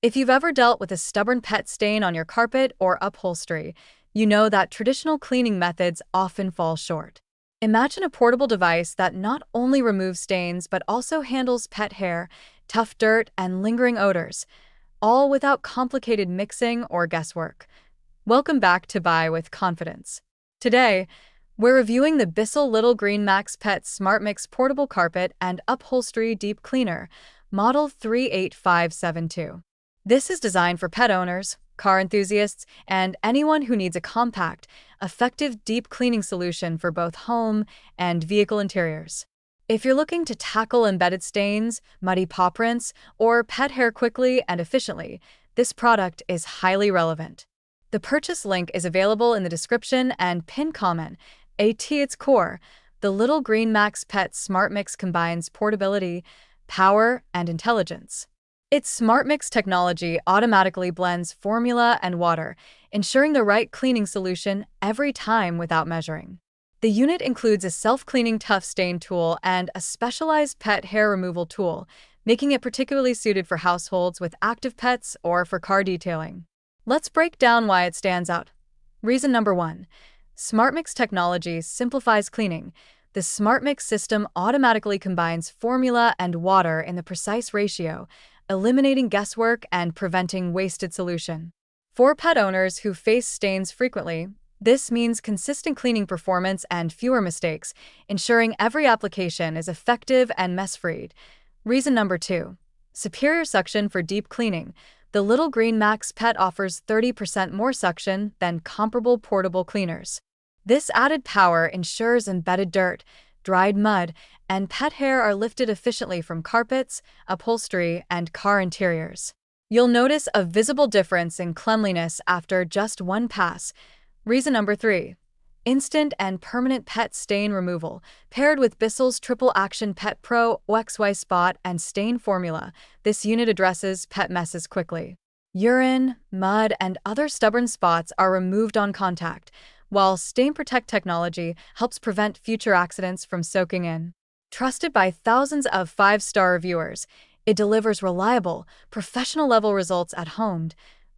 If you've ever dealt with a stubborn pet stain on your carpet or upholstery, you know that traditional cleaning methods often fall short. Imagine a portable device that not only removes stains but also handles pet hair, tough dirt, and lingering odors, all without complicated mixing or guesswork. Welcome back to Buy with Confidence. Today, we're reviewing the Bissell Little Green Max Pet SmartMix Portable Carpet and Upholstery Deep Cleaner, Model 38572. This is designed for pet owners, car enthusiasts, and anyone who needs a compact, effective deep cleaning solution for both home and vehicle interiors. If you're looking to tackle embedded stains, muddy paw prints, or pet hair quickly and efficiently, this product is highly relevant. The purchase link is available in the description and pinned comment. At its core, the Little Green Max Pet SmartMix combines portability, power, and intelligence. Its SmartMix technology automatically blends formula and water, ensuring the right cleaning solution every time without measuring. The unit includes a self-cleaning tough stain tool and a specialized pet hair removal tool, making it particularly suited for households with active pets or for car detailing. Let's break down why it stands out. Reason number 1. SmartMix technology simplifies cleaning. The SmartMix system automatically combines formula and water in the precise ratio, eliminating guesswork and preventing wasted solution. For pet owners who face stains frequently, this means consistent cleaning performance and fewer mistakes, ensuring every application is effective and mess-free. Reason number 2. Superior suction for deep cleaning. The Little Green Max Pet offers 30% more suction than comparable portable cleaners. This added power ensures embedded dirt, dried mud, and pet hair are lifted efficiently from carpets, upholstery, and car interiors. You'll notice a visible difference in cleanliness after just one pass. Reason number 3. Instant and permanent pet stain removal. Paired with Bissell's Triple Action Pet Pro XY Spot and Stain Formula, this unit addresses pet messes quickly. Urine, mud, and other stubborn spots are removed on contact, while Stain Protect technology helps prevent future accidents from soaking in. Trusted by thousands of 5-star reviewers, it delivers reliable, professional-level results at home.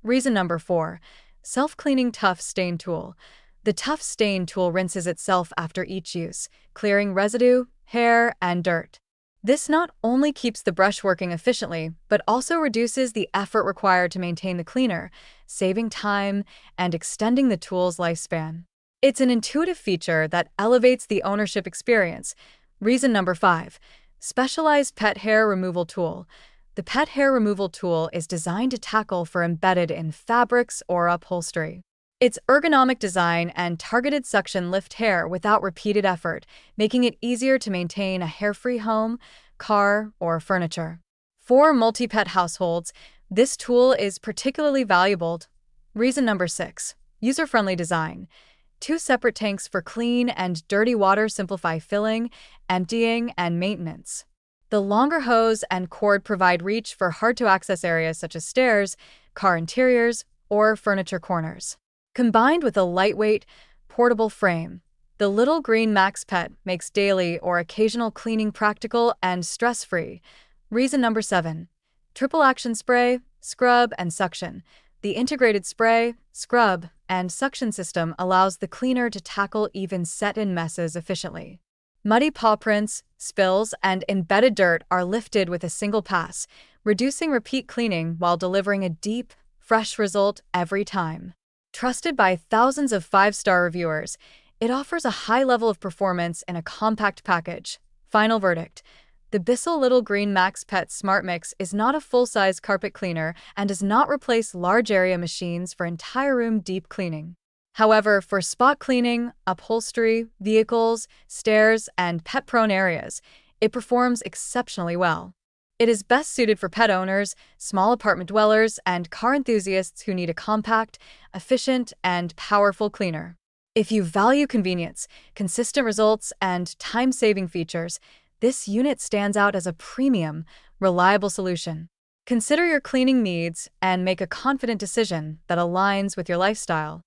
Reason number 4. Self-cleaning tough stain tool. The tough stain tool rinses itself after each use, clearing residue, hair, and dirt. This not only keeps the brush working efficiently, but also reduces the effort required to maintain the cleaner, saving time and extending the tool's lifespan. It's an intuitive feature that elevates the ownership experience. Reason number 5. Specialized pet hair removal tool. The pet hair removal tool is designed to tackle for embedded in fabrics or upholstery. Its ergonomic design and targeted suction lift hair without repeated effort, making it easier to maintain a hair-free home, car, or furniture. For multi-pet households, this tool is particularly valuable. Reason number 6. User-friendly design. 2 separate tanks for clean and dirty water simplify filling, emptying, and maintenance. The longer hose and cord provide reach for hard-to-access areas such as stairs, car interiors, or furniture corners. Combined with a lightweight, portable frame, the Little Green Max Pet makes daily or occasional cleaning practical and stress-free. Reason number 7. Triple Action Spray, Scrub, and Suction. The integrated spray, scrub, and suction system allows the cleaner to tackle even set-in messes efficiently. Muddy paw prints, spills, and embedded dirt are lifted with a single pass, reducing repeat cleaning while delivering a deep, fresh result every time. Trusted by thousands of 5-star reviewers, it offers a high level of performance in a compact package. Final verdict. The Bissell Little Green Max Pet SmartMix is not a full-size carpet cleaner and does not replace large area machines for entire room deep cleaning. However, for spot cleaning, upholstery, vehicles, stairs, and pet-prone areas, it performs exceptionally well. It is best suited for pet owners, small apartment dwellers, and car enthusiasts who need a compact, efficient, and powerful cleaner. If you value convenience, consistent results, and time-saving features, this unit stands out as a premium, reliable solution. Consider your cleaning needs and make a confident decision that aligns with your lifestyle.